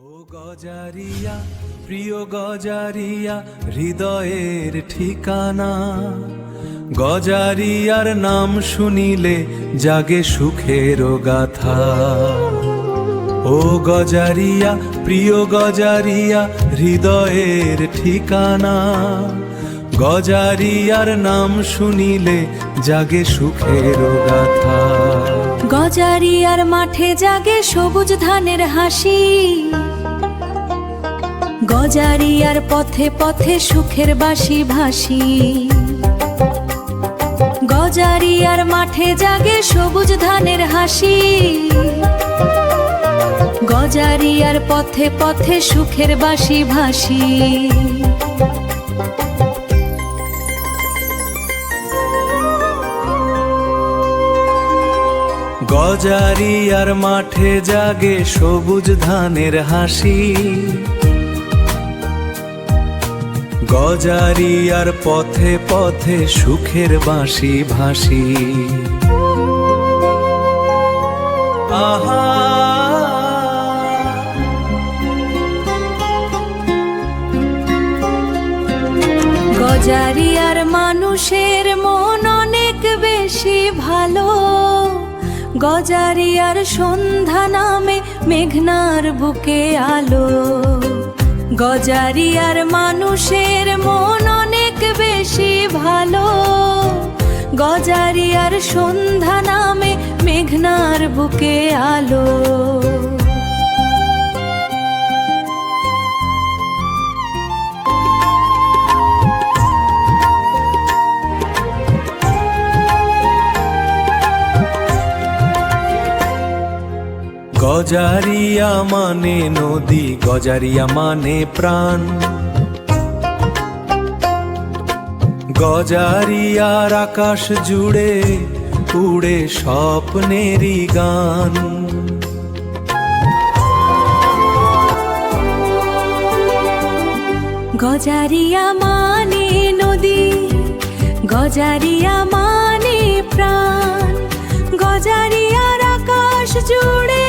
ও গজারিয়া, প্রিয় গজারিয়া, হৃদয়ের ঠিকানা। গজারিয়ার নাম শুনিলে জাগে সুখের গাথা। ও গজারিয়া, প্রিয় গজারিয়া, হৃদয়ের ঠিকানা। গজারিয়ার নাম শুনিলে জাগে সুখের গাথা। গজারিয়ার মাঠে জাগে সবুজ ধানের হাসি। গজারিয়ার পথে পথে সুখের বাঁশি ভাসি। গজারিয়ার মাঠে জাগে সবুজ ধানের হাসি। গজারিয়ার পথে পথে সুখের বাঁশি ভাসি। গজারিয়ার মাঠে জাগে সবুজ ধানের হাসি। গজারিয়ার পথে পথে সুখের বাঁশি ভাসি। আহা, গজারিয়ার মানুষের মন অনেক বেশি ভালো। গজারিয়ার সন্ধ্যা নামে মেঘনার বুকে আলো। গজারিয়ার মানুষের মন অনেক বেশি ভালো। গজারিয়ার সন্ধ্যা নামে মেঘনার বুকে আলো। গজারিয়া মানে নদী, গজারিয়া মানে প্রাণ। গজারিয়ার আকাশ জুড়ে উড়ে স্বপ্নেরই গান। গজারিয়া মানে নদী, গজারিয়া মানে প্রাণ। গজারিয়ার আকাশ জুড়ে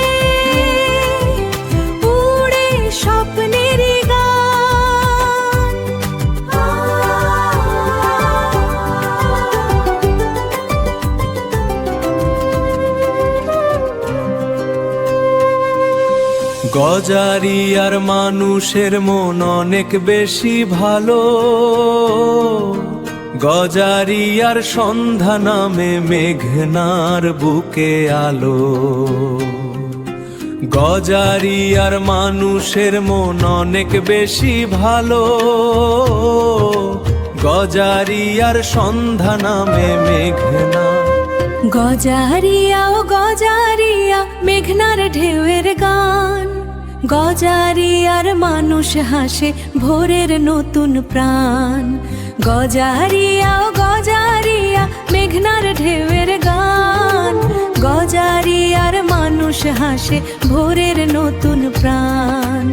উড়ে স্বপ্নের গান। গজারিয়ার মানুষের মন অনেক বেশি ভালো। গজারিয়ার সন্ধ্যা নামে মেঘনার বুকে আলো। গজারিয়ার মানুষের মন অনেক বেশি ভালো। গজারিয়ার সন্ধ্যা নামে মেঘনা। গজারিয়া ও গজারিয়া মেঘনার ঢেউয়ের গান। গজারিয়ার মানুষ হাসে ভোরের নতুন প্রাণ। গজারিয়া ও গজারিয়া মেঘনার ঢেউয়ের গান। গজারিয়ার মানুষ হাসে ভোরের নতুন প্রাণ।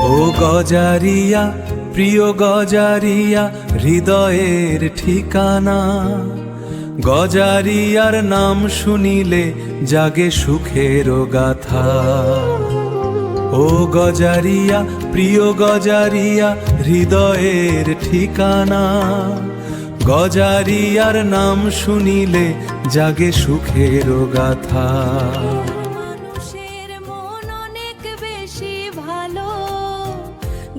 ও গজারিয়া, প্রিয় গজারিয়া, হৃদয়ের ঠিকানা। গজারিয়ার নাম শুনিলে জাগে সুখের গাথা। ও গজারিয়া, প্রিয় গজারিয়া, হৃদয়ের ঠিকানা। গজারিয়ার নাম শুনিলে জাগে সুখের গাথা। মানুষের মন অনেক বেশি ভালো।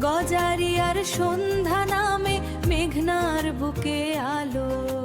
গজারিয়ার সন্ধ্যা নামে মেঘনার বুকে আলো।